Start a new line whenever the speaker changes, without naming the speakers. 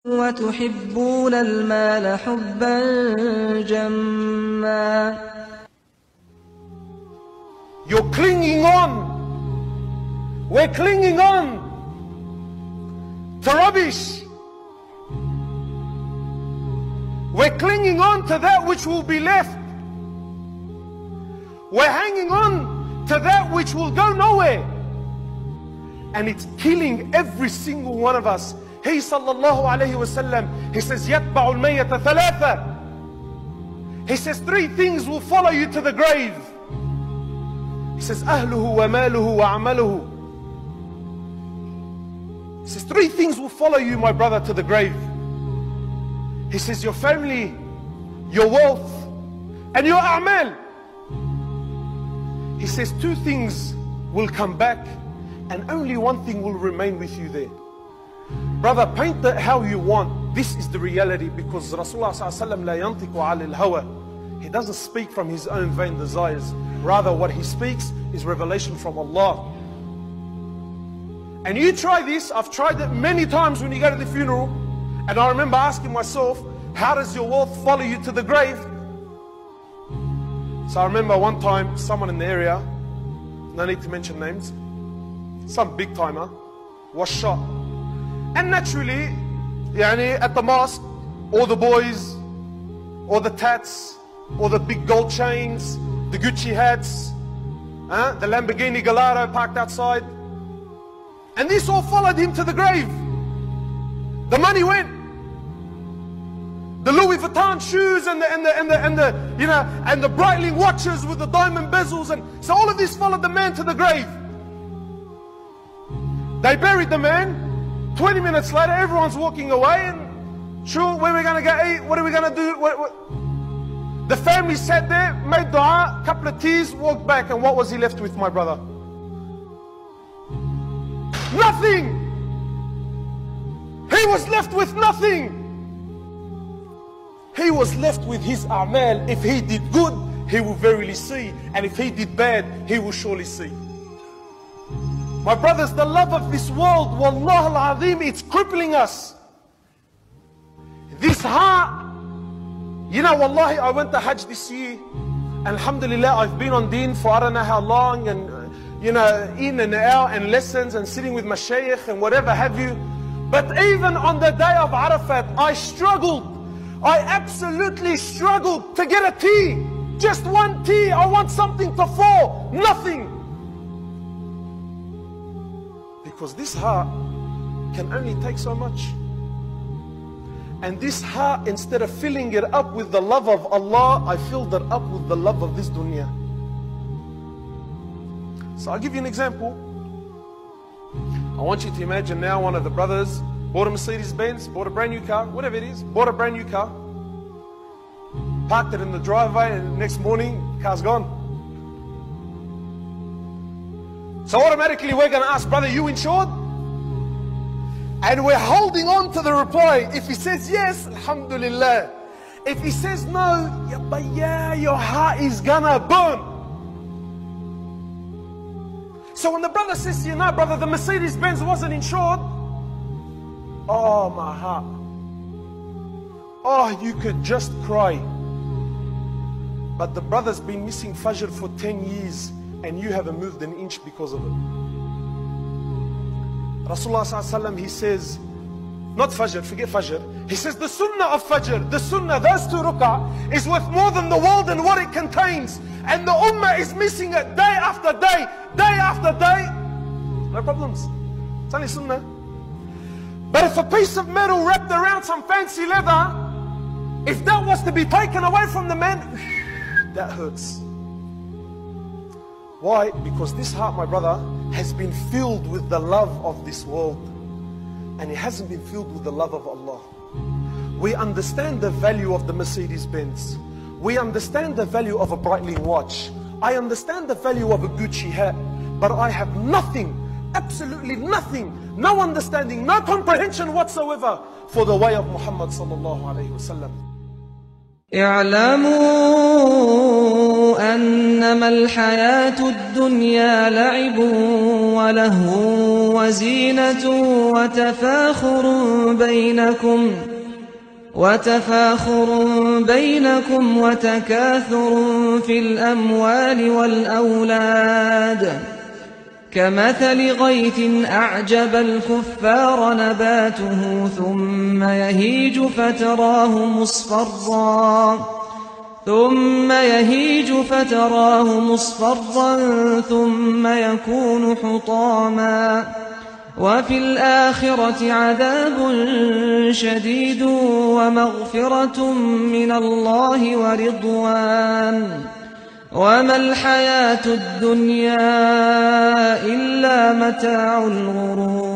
وتحبون المال حبا جما.
You're clinging on. We're clinging on to rubbish. We're clinging on to that which will be left. We're hanging on to that which will go nowhere. And it's killing every single one of us. He sallallahu alayhi wasallam, he says, يَتْبَعُ الْمَيَّةَ ثَلَاثًا. He says, three things will follow you to the grave. He says, أَهْلُهُ وَمَالُهُ وَعَمَلُهُ. He says, three things will follow you, my brother, to the grave. He says, your family, your wealth, and your a'mal. He says, two things will come back, and only one thing will remain with you there. Brother, paint that how you want. This is the reality, because Rasulullah sallallahu la yantiqu alil hawa. He doesn't speak from his own vain desires. Rather, what he speaks is revelation from Allah. And you try this. I've tried it many times when you go to the funeral. And I remember asking myself, how does your wealth follow you to the grave? So I remember one time, someone in the area, no need to mention names, some big timer, was shot. And naturally, at the mosque, all the boys, all the tats, all the big gold chains, the Gucci hats, the Lamborghini Gallardo parked outside. And this all followed him to the grave. The money went. The Louis Vuitton shoes and the Breitling watches with the diamond bezels, and so all of this followed the man to the grave. They buried the man. 20 minutes later, everyone's walking away, and sure, where are we going to go eat? What are we going to do? The family sat there, made dua, a couple of tears, walked back, and what was he left with, my brother? Nothing! He was left with nothing! He was left with his a'mal. If he did good, he will verily see. And if he did bad, he will surely see. My brothers, the love of this world, wallah al-azim, it's crippling us. This heart, wallahi, I went to Hajj this year. Alhamdulillah, I've been on deen for I don't know how long, and in and out, and lessons, and sitting with my shaykh, and whatever have you. But even on the day of Arafat, I struggled. I absolutely struggled to get a tea. Just one tea. I want something to fall. Nothing. Because this heart can only take so much. And this heart, instead of filling it up with the love of Allah, I filled it up with the love of this dunya. So I'll give you an example. I want you to imagine now one of the brothers bought a Mercedes-Benz, bought a brand new car, whatever it is, bought a brand new car, parked it in the driveway, and the next morning, the car's gone. So automatically we're going to ask, brother, you insured? And we're holding on to the reply. If he says yes, alhamdulillah. If he says no, yeah, your heart is going to burn. So when the brother says, brother, the Mercedes-Benz wasn't insured, oh, my heart. Oh, you could just cry. But the brother's been missing Fajr for 10 years and you haven't moved an inch because of it. Rasulullah ﷺ, he says, not Fajr, forget Fajr. He says the Sunnah of Fajr, the Sunnah, those 2 rak'ah, is worth more than the world and what it contains. And the Ummah is missing it day after day, day after day. No problems. It's only Sunnah. But if a piece of metal wrapped around some fancy leather, if that was to be taken away from the man, that hurts. Why? Because this heart, my brother, has been filled with the love of this world. And it hasn't been filled with the love of Allah. We understand the value of the Mercedes-Benz. We understand the value of a Breitling watch. I understand the value of a Gucci hat. But I have nothing, absolutely nothing, no understanding, no comprehension whatsoever for the way of Muhammad sallallahu alayhi wa sallam.
اعلموا أنما الحياة الدنيا لعب ولهو وزينة وتفاخر بينكم وتكاثر في الأموال والأولاد كمثل غيث أعجب الكفار نباته ثم يهيج فتراه مصفرا ثم يكون حطاما وفي الآخرة عذاب شديد ومغفرة من الله ورضوان وما الحياة الدنيا إلا متاع الغرور